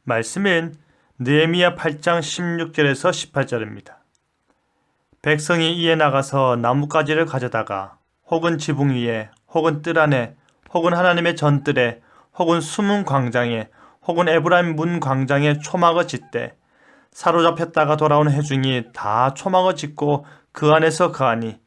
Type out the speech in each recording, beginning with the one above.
말씀은 느헤미야 8장 16절에서 18절입니다. 백성이 이에 나가서 나뭇가지를 가져다가 혹은 지붕 위에 혹은 뜰 안에 혹은 하나님의 전뜰에 혹은 숨은 광장에 혹은 에브라임 문 광장에 초막을 짓되 사로잡혔다가 돌아온 회중이 다 초막을 짓고 그 안에서 거하니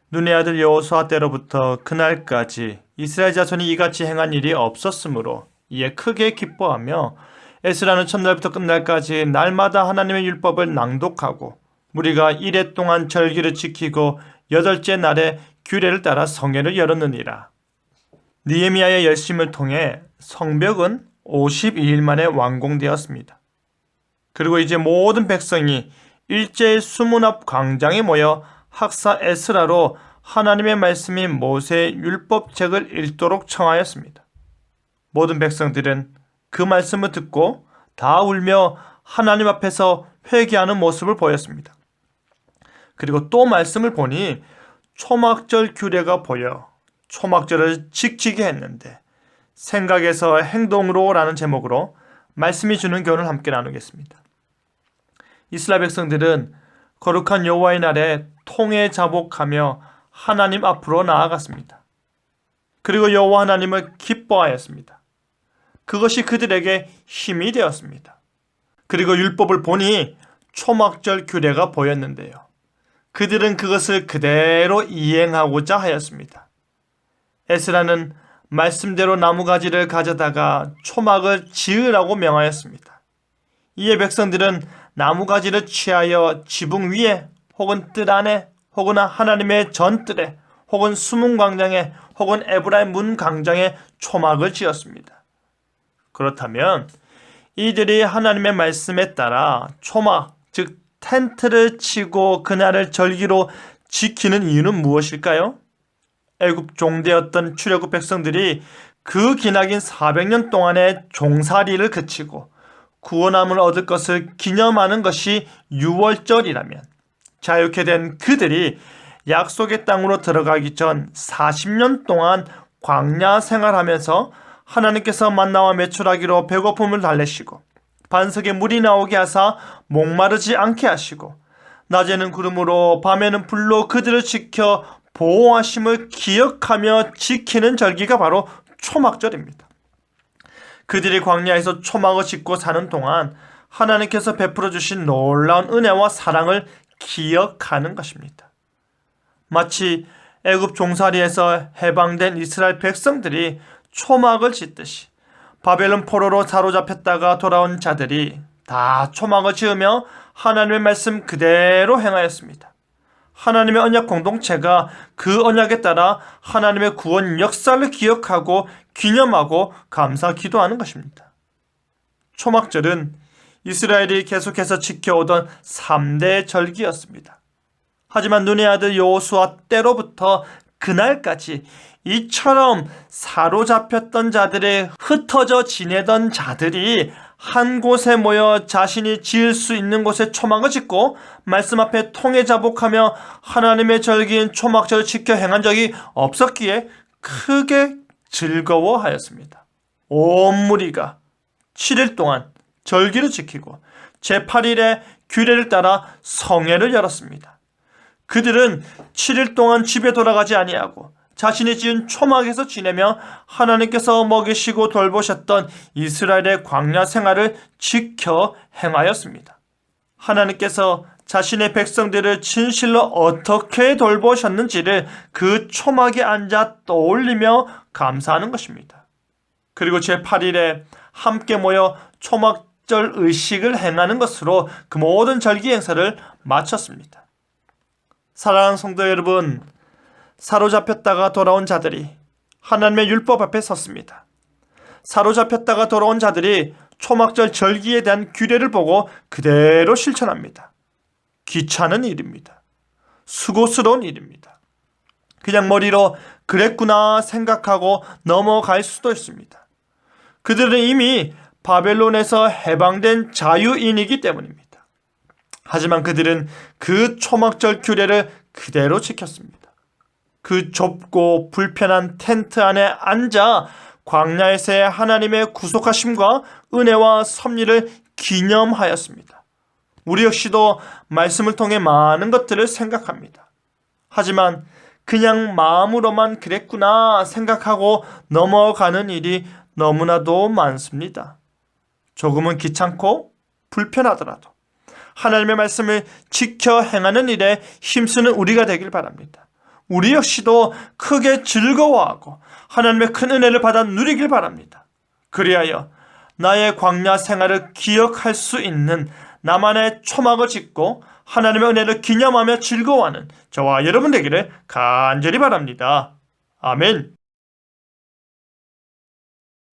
눈의 아들 여호수아 때로부터 그날까지 이스라엘 자손이 이같이 행한 일이 없었으므로 이에 크게 기뻐하며 에스라는 첫날부터 끝날까지 날마다 하나님의 율법을 낭독하고 무리가 이레 동안 절기를 지키고 여덟째 날에 규례를 따라 성회를 열었느니라. 느헤미야의 열심을 통해 성벽은 52일 만에 완공되었습니다. 그리고 이제 모든 백성이 일제히 수문 앞 광장에 모여 학사 에스라로 하나님의 말씀인 모세의 율법책을 읽도록 청하였습니다. 모든 백성들은 그 말씀을 듣고 다 울며 하나님 앞에서 회개하는 모습을 보였습니다. 그리고 또 말씀을 보니 초막절 규례가 보여 초막절을 지키게 했는데 생각에서 행동으로 라는 제목으로 말씀이 주는 교훈을 함께 나누겠습니다. 이스라엘 백성들은 거룩한 여호와의 날에 통에 자복하며 하나님 앞으로 나아갔습니다. 그리고 여호와 하나님을 기뻐하였습니다. 그것이 그들에게 힘이 되었습니다. 그리고 율법을 보니 초막절 규례가 보였는데요. 그들은 그것을 그대로 이행하고자 하였습니다. 에스라는 말씀대로 나무가지를 가져다가 초막을 지으라고 명하였습니다. 이에 백성들은 나무가지를 취하여 지붕 위에 혹은 뜰 안에 혹은 하나님의 전뜰에 혹은 수문 광장에 혹은 에브라임 문 광장에 초막을 지었습니다. 그렇다면 이들이 하나님의 말씀에 따라 초막, 즉 텐트를 치고 그날을 절기로 지키는 이유는 무엇일까요? 애굽 종되었던 출애굽 백성들이 그 기나긴 400년 동안의 종살이를 그치고 구원함을 얻을 것을 기념하는 것이 유월절이라면 자유케 된 그들이 약속의 땅으로 들어가기 전 40년 동안 광야 생활하면서 하나님께서 만나와 메추라기로 배고픔을 달래시고 반석에 물이 나오게 하사 목마르지 않게 하시고 낮에는 구름으로 밤에는 불로 그들을 지켜 보호하심을 기억하며 지키는 절기가 바로 초막절입니다. 그들이 광야에서 초막을 짓고 사는 동안 하나님께서 베풀어 주신 놀라운 은혜와 사랑을 기억하는 것입니다. 마치 애굽 종살이에서 해방된 이스라엘 백성들이 초막을 짓듯이 바벨론 포로로 사로잡혔다가 돌아온 자들이 다 초막을 지으며 하나님의 말씀 그대로 행하였습니다. 하나님의 언약 공동체가 그 언약에 따라 하나님의 구원 역사를 기억하고 기념하고 감사 기도하는 것입니다. 초막절은 이스라엘이 계속해서 지켜오던 3대 절기였습니다. 하지만 눈의 아들 여호수아 때로부터 그날까지 이처럼 사로잡혔던 자들의 흩어져 지내던 자들이 한 곳에 모여 자신이 지을 수 있는 곳에 초막을 짓고 말씀 앞에 통에 자복하며 하나님의 절기인 초막절을 지켜 행한 적이 없었기에 크게 즐거워하였습니다. 온 무리가 7일 동안 절기를 지키고 제8일에 규례를 따라 성회를 열었습니다. 그들은 7일 동안 집에 돌아가지 아니하고 자신이 지은 초막에서 지내며 하나님께서 먹이시고 돌보셨던 이스라엘의 광야 생활을 지켜 행하였습니다. 하나님께서 자신의 백성들을 진실로 어떻게 돌보셨는지를 그 초막에 앉아 떠올리며 감사하는 것입니다. 그리고 제8일에 함께 모여 초막절 의식을 행하는 것으로 그 모든 절기 행사를 마쳤습니다. 사랑하는 성도 여러분, 사로잡혔다가 돌아온 자들이 하나님의 율법 앞에 섰습니다. 사로잡혔다가 돌아온 자들이 초막절 절기에 대한 규례를 보고 그대로 실천합니다. 귀찮은 일입니다. 수고스러운 일입니다. 그냥 머리로 그랬구나 생각하고 넘어갈 수도 있습니다. 그들은 이미 바벨론에서 해방된 자유인이기 때문입니다. 하지만 그들은 그 초막절 규례를 그대로 지켰습니다. 그 좁고 불편한 텐트 안에 앉아 광야에서의 하나님의 구속하심과 은혜와 섭리를 기념하였습니다. 우리 역시도 말씀을 통해 많은 것들을 생각합니다. 하지만 그냥 마음으로만 그랬구나 생각하고 넘어가는 일이 너무나도 많습니다. 조금은 귀찮고 불편하더라도 하나님의 말씀을 지켜 행하는 일에 힘쓰는 우리가 되길 바랍니다. 우리 역시도 크게 즐거워하고 하나님의 큰 은혜를 받아 누리길 바랍니다. 그리하여 나의 광야 생활을 기억할 수 있는 나만의 초막을 짓고 하나님의 은혜를 기념하며 즐거워하는 저와 여러분 되기를 간절히 바랍니다. 아멘.